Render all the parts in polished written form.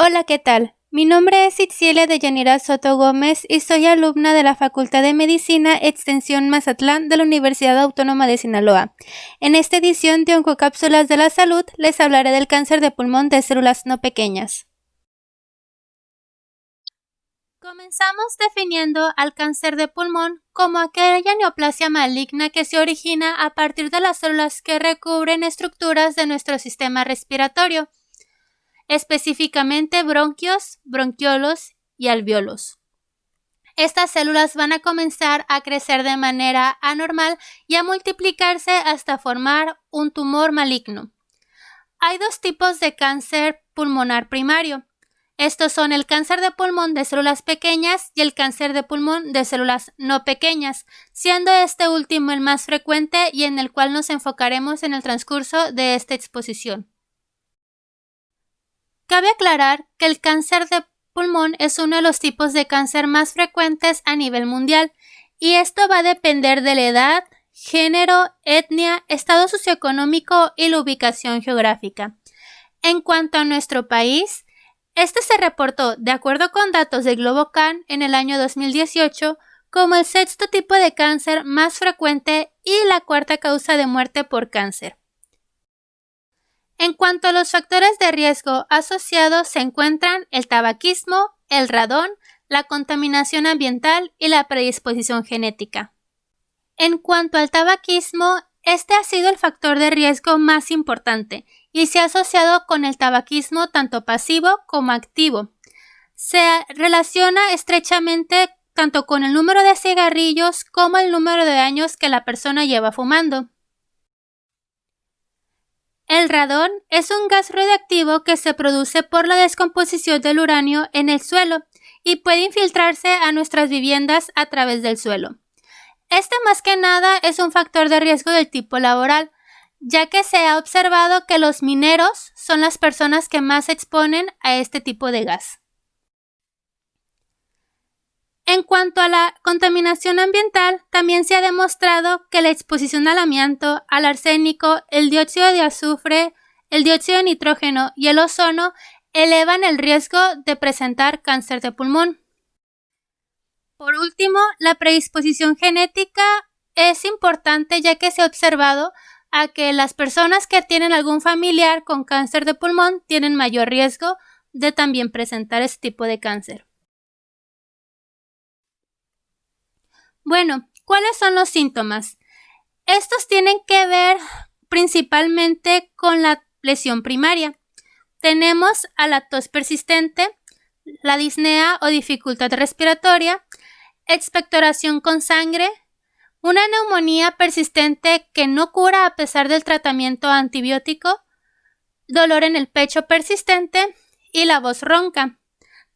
Hola, ¿qué tal? Mi nombre es Itzielia de Yanira Soto Gómez y soy alumna de la Facultad de Medicina Extensión Mazatlán de la Universidad Autónoma de Sinaloa. En esta edición de Oncocápsulas de la Salud les hablaré del cáncer de pulmón de células no pequeñas. Comenzamos definiendo al cáncer de pulmón como aquella neoplasia maligna que se origina a partir de las células que recubren estructuras de nuestro sistema respiratorio, específicamente bronquios, bronquiolos y alvéolos. Estas células van a comenzar a crecer de manera anormal y a multiplicarse hasta formar un tumor maligno. Hay dos tipos de cáncer pulmonar primario. Estos son el cáncer de pulmón de células pequeñas y el cáncer de pulmón de células no pequeñas, siendo este último el más frecuente y en el cual nos enfocaremos en el transcurso de esta exposición. Cabe aclarar que el cáncer de pulmón es uno de los tipos de cáncer más frecuentes a nivel mundial y esto va a depender de la edad, género, etnia, estado socioeconómico y la ubicación geográfica. En cuanto a nuestro país, este se reportó, de acuerdo con datos de GloboCan en el año 2018, como el sexto tipo de cáncer más frecuente y la cuarta causa de muerte por cáncer. En cuanto a los factores de riesgo asociados se encuentran el tabaquismo, el radón, la contaminación ambiental y la predisposición genética. En cuanto al tabaquismo, este ha sido el factor de riesgo más importante y se ha asociado con el tabaquismo tanto pasivo como activo. Se relaciona estrechamente tanto con el número de cigarrillos como el número de años que la persona lleva fumando. El radón es un gas radioactivo que se produce por la descomposición del uranio en el suelo y puede infiltrarse a nuestras viviendas a través del suelo. Este más que nada es un factor de riesgo del tipo laboral, ya que se ha observado que los mineros son las personas que más se exponen a este tipo de gas. En cuanto a la contaminación ambiental, también se ha demostrado que la exposición al amianto, al arsénico, el dióxido de azufre, el dióxido de nitrógeno y el ozono elevan el riesgo de presentar cáncer de pulmón. Por último, la predisposición genética es importante ya que se ha observado a que las personas que tienen algún familiar con cáncer de pulmón tienen mayor riesgo de también presentar este tipo de cáncer. Bueno, ¿cuáles son los síntomas? Estos tienen que ver principalmente con la lesión primaria. Tenemos a la tos persistente, la disnea o dificultad respiratoria, expectoración con sangre, una neumonía persistente que no cura a pesar del tratamiento antibiótico, dolor en el pecho persistente y la voz ronca.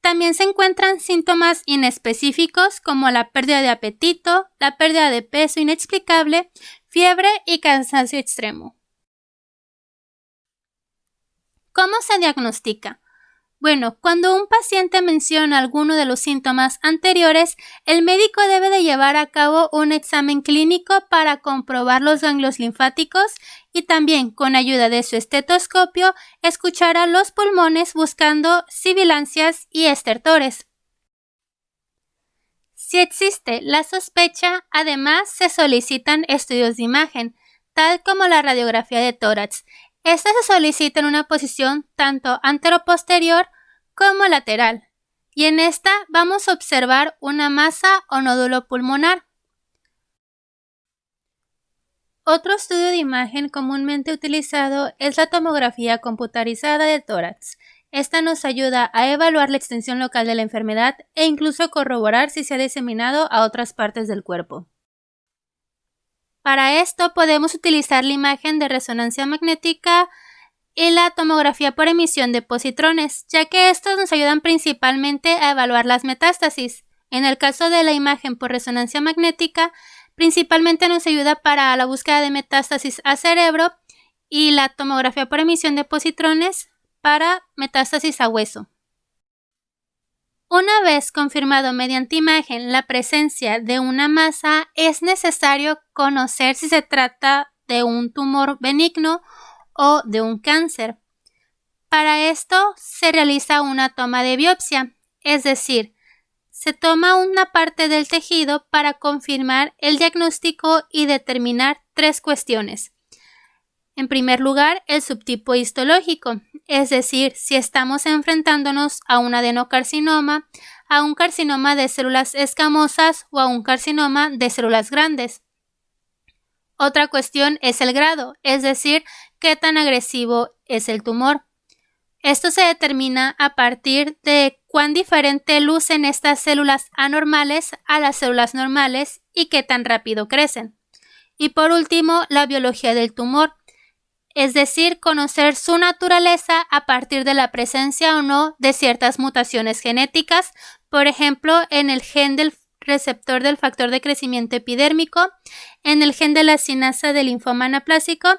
También se encuentran síntomas inespecíficos como la pérdida de apetito, la pérdida de peso inexplicable, fiebre y cansancio extremo. ¿Cómo se diagnostica? Bueno, cuando un paciente menciona alguno de los síntomas anteriores, el médico debe de llevar a cabo un examen clínico para comprobar los ganglios linfáticos y también, con ayuda de su estetoscopio, escuchar a los pulmones buscando sibilancias y estertores. Si existe la sospecha, además se solicitan estudios de imagen, tal como la radiografía de tórax. Esta se solicita en una posición tanto anteroposterior como lateral, y en esta vamos a observar una masa o nódulo pulmonar. Otro estudio de imagen comúnmente utilizado es la tomografía computarizada de tórax. Esta nos ayuda a evaluar la extensión local de la enfermedad e incluso corroborar si se ha diseminado a otras partes del cuerpo. Para esto podemos utilizar la imagen de resonancia magnética y la tomografía por emisión de positrones, ya que estos nos ayudan principalmente a evaluar las metástasis. En el caso de la imagen por resonancia magnética, principalmente nos ayuda para la búsqueda de metástasis a cerebro y la tomografía por emisión de positrones para metástasis a hueso. Una vez confirmado mediante imagen la presencia de una masa, es necesario conocer si se trata de un tumor benigno o de un cáncer. Para esto se realiza una toma de biopsia, es decir, se toma una parte del tejido para confirmar el diagnóstico y determinar 3 cuestiones. En primer lugar, el subtipo histológico, es decir, si estamos enfrentándonos a un adenocarcinoma, a un carcinoma de células escamosas o a un carcinoma de células grandes. Otra cuestión es el grado, es decir, qué tan agresivo es el tumor. Esto se determina a partir de cuán diferente lucen estas células anormales a las células normales y qué tan rápido crecen. Y por último, la biología del tumor, es decir, conocer su naturaleza a partir de la presencia o no de ciertas mutaciones genéticas, por ejemplo, en el gen del receptor del factor de crecimiento epidérmico, en el gen de la cinasa del linfoma anaplásico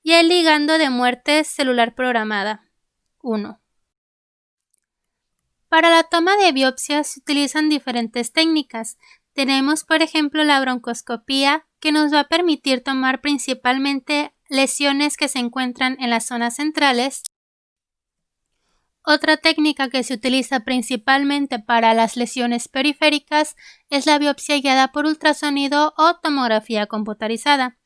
y el ligando de muerte celular programada. 1. Para la toma de biopsia se utilizan diferentes técnicas. Tenemos, por ejemplo, la broncoscopía, que nos va a permitir tomar principalmente lesiones que se encuentran en las zonas centrales. Otra técnica que se utiliza principalmente para las lesiones periféricas es la biopsia guiada por ultrasonido o tomografía computarizada.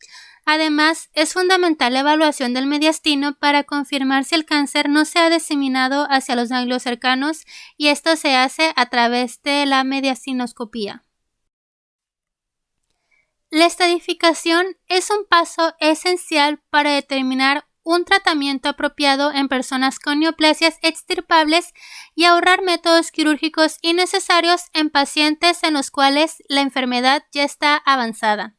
Además, es fundamental la evaluación del mediastino para confirmar si el cáncer no se ha diseminado hacia los ganglios cercanos, y esto se hace a través de la mediastinoscopía. La estadificación es un paso esencial para determinar un tratamiento apropiado en personas con neoplasias extirpables y ahorrar métodos quirúrgicos innecesarios en pacientes en los cuales la enfermedad ya está avanzada.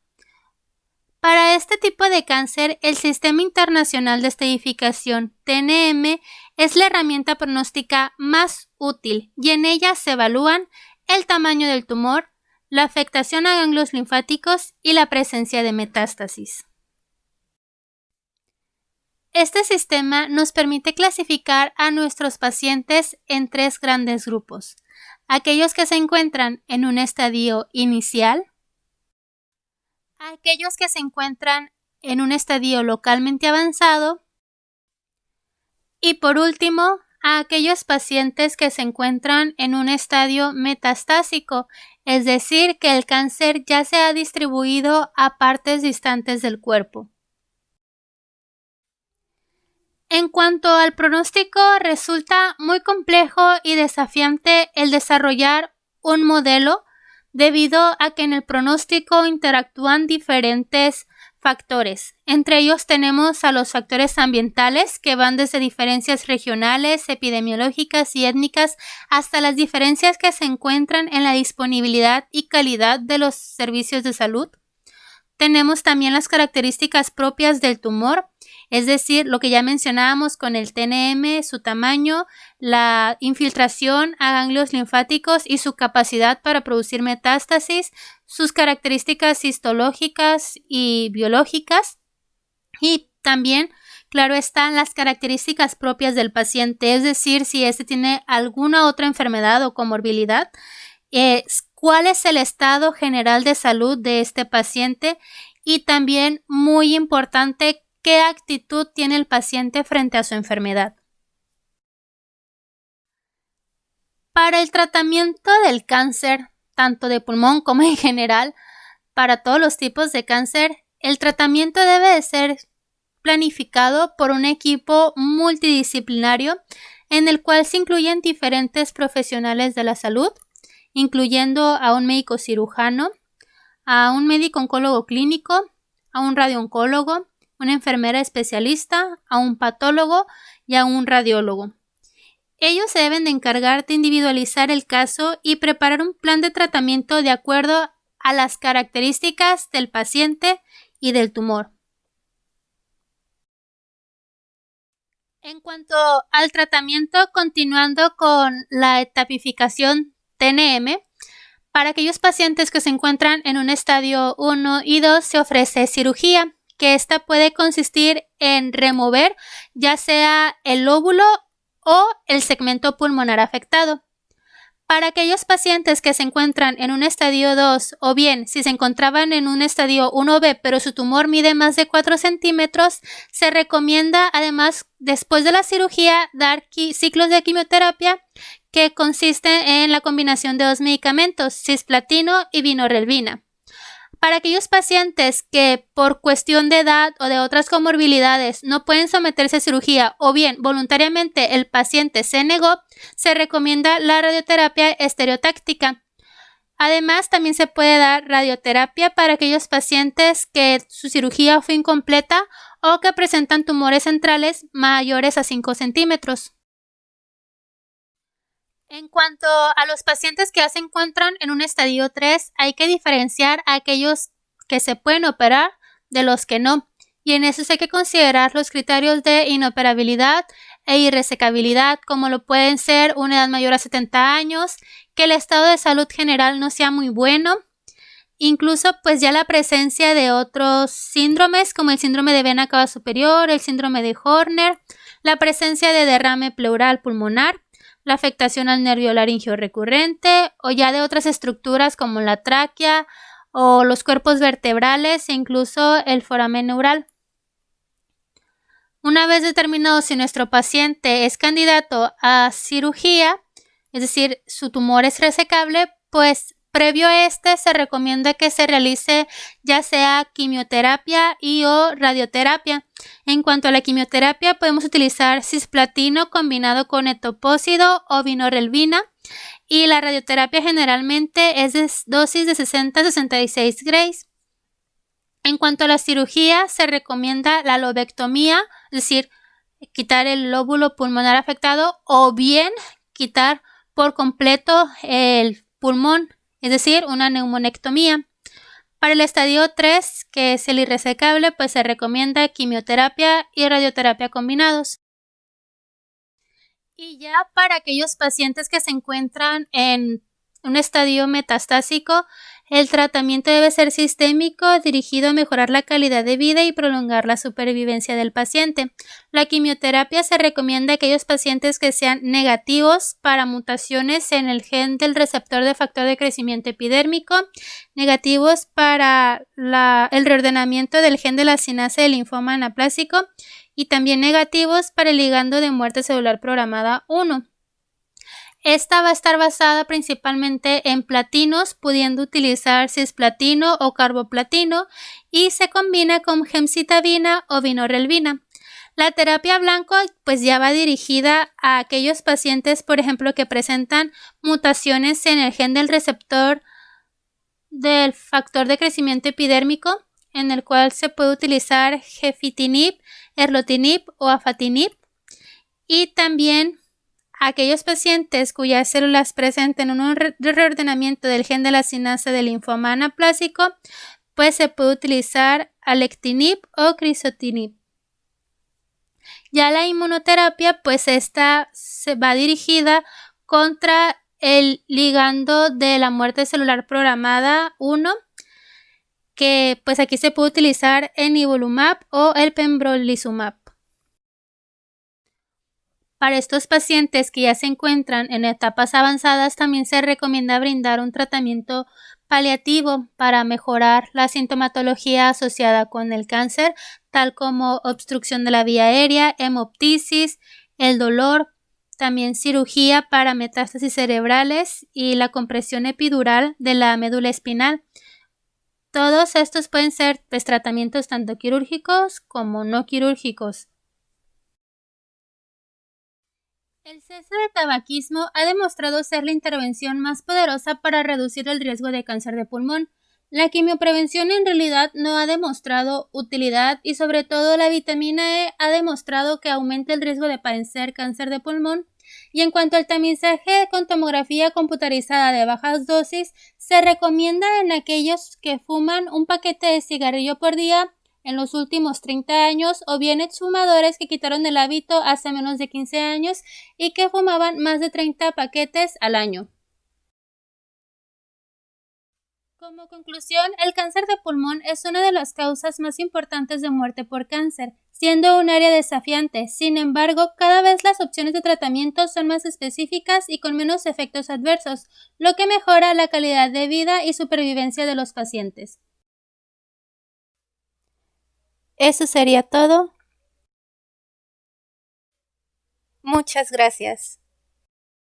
Para este tipo de cáncer, el Sistema Internacional de Estadificación, TNM, es la herramienta pronóstica más útil y en ella se evalúan el tamaño del tumor, la afectación a ganglios linfáticos y la presencia de metástasis. Este sistema nos permite clasificar a nuestros pacientes en 3 grandes grupos: aquellos que se encuentran en un estadio inicial, aquellos que se encuentran en un estadio localmente avanzado y, por último, a aquellos pacientes que se encuentran en un estadio metastásico, es decir, que el cáncer ya se ha distribuido a partes distantes del cuerpo. En cuanto al pronóstico, resulta muy complejo y desafiante el desarrollar un modelo, debido a que en el pronóstico interactúan diferentes factores. Entre ellos tenemos a los factores ambientales, que van desde diferencias regionales, epidemiológicas y étnicas hasta las diferencias que se encuentran en la disponibilidad y calidad de los servicios de salud. Tenemos también las características propias del tumor, es decir, lo que ya mencionábamos con el TNM, su tamaño, la infiltración a ganglios linfáticos y su capacidad para producir metástasis, sus características histológicas y biológicas, y también, claro, están las características propias del paciente, es decir, si éste tiene alguna otra enfermedad o comorbilidad, cuál es el estado general de salud de este paciente y también, muy importante, qué actitud tiene el paciente frente a su enfermedad. Para el tratamiento del cáncer, tanto de pulmón como en general, para todos los tipos de cáncer, el tratamiento debe de ser planificado por un equipo multidisciplinario en el cual se incluyen diferentes profesionales de la salud, incluyendo a un médico cirujano, a un médico oncólogo clínico, a un radiooncólogo, una enfermera especialista, a un patólogo y a un radiólogo. Ellos se deben de encargar de individualizar el caso y preparar un plan de tratamiento de acuerdo a las características del paciente y del tumor. En cuanto al tratamiento, continuando con la etapificación TNM, para aquellos pacientes que se encuentran en un estadio 1 y 2 se ofrece cirugía, que esta puede consistir en remover ya sea el lóbulo o el segmento pulmonar afectado. Para aquellos pacientes que se encuentran en un estadio 2 o bien si se encontraban en un estadio 1B pero su tumor mide más de 4 centímetros, se recomienda además después de la cirugía, dar ciclos de quimioterapia que consisten en la combinación de dos medicamentos, cisplatino y vinorelbina. Para aquellos pacientes que por cuestión de edad o de otras comorbilidades no pueden someterse a cirugía o bien voluntariamente el paciente se negó, se recomienda la radioterapia estereotáctica. Además, también se puede dar radioterapia para aquellos pacientes que su cirugía fue incompleta o que presentan tumores centrales mayores a 5 centímetros. En cuanto a los pacientes que ya se encuentran en un estadio 3, hay que diferenciar a aquellos que se pueden operar de los que no. Y en eso hay que considerar los criterios de inoperabilidad e irresecabilidad, como lo pueden ser una edad mayor a 70 años, que el estado de salud general no sea muy bueno, incluso pues ya la presencia de otros síndromes como el síndrome de vena cava superior, el síndrome de Horner, la presencia de derrame pleural pulmonar, la afectación al nervio laringeo recurrente o ya de otras estructuras como la tráquea o los cuerpos vertebrales e incluso el foramen neural. Una vez determinado si nuestro paciente es candidato a cirugía, es decir, su tumor es resecable, pues previo a se recomienda que se realice ya sea quimioterapia o radioterapia. En cuanto a la quimioterapia, podemos utilizar cisplatino combinado con etoposide o vinorelbina y la radioterapia generalmente es de dosis de 60 a 66 grays. En cuanto a la cirugía, se recomienda la lobectomía, es decir, quitar el lóbulo pulmonar afectado o bien quitar por completo el pulmón, es decir, una neumonectomía. Para el estadio 3, que es el irresecable, pues se recomienda quimioterapia y radioterapia combinados. Y ya para aquellos pacientes que se encuentran en un estadio metastásico, el tratamiento debe ser sistémico, dirigido a mejorar la calidad de vida y prolongar la supervivencia del paciente. La quimioterapia se recomienda a aquellos pacientes que sean negativos para mutaciones en el gen del receptor de factor de crecimiento epidérmico, negativos para el reordenamiento del gen de la cinasa del linfoma anaplásico y también negativos para el ligando de muerte celular programada 1. Esta va a estar basada principalmente en platinos, pudiendo utilizar cisplatino o carboplatino y se combina con gemcitabina o vinorelbina. La terapia blanco pues ya va dirigida a aquellos pacientes, por ejemplo, que presentan mutaciones en el gen del receptor del factor de crecimiento epidérmico, en el cual se puede utilizar gefitinib, erlotinib o afatinib, y también aquellos pacientes cuyas células presenten un reordenamiento del gen de la cinasa del linfoma anaplásico, pues se puede utilizar alectinib o crizotinib. Ya la inmunoterapia, pues esta se va dirigida contra el ligando de la muerte celular programada 1, que pues aquí se puede utilizar el nivolumab o el pembrolizumab. Para estos pacientes que ya se encuentran en etapas avanzadas, también se recomienda brindar un tratamiento paliativo para mejorar la sintomatología asociada con el cáncer, tal como obstrucción de la vía aérea, hemoptisis, el dolor, también cirugía para metástasis cerebrales y la compresión epidural de la médula espinal. Todos estos pueden ser tratamientos tanto quirúrgicos como no quirúrgicos. El cese del tabaquismo ha demostrado ser la intervención más poderosa para reducir el riesgo de cáncer de pulmón. La quimioprevención en realidad no ha demostrado utilidad y sobre todo la vitamina E ha demostrado que aumenta el riesgo de padecer cáncer de pulmón. Y en cuanto al tamizaje con tomografía computarizada de bajas dosis, se recomienda en aquellos que fuman un paquete de cigarrillo por día en los últimos 30 años o bien exfumadores que quitaron el hábito hace menos de 15 años y que fumaban más de 30 paquetes al año. Como conclusión, el cáncer de pulmón es una de las causas más importantes de muerte por cáncer, siendo un área desafiante. Sin embargo, cada vez las opciones de tratamiento son más específicas y con menos efectos adversos, lo que mejora la calidad de vida y supervivencia de los pacientes. Eso sería todo. Muchas gracias.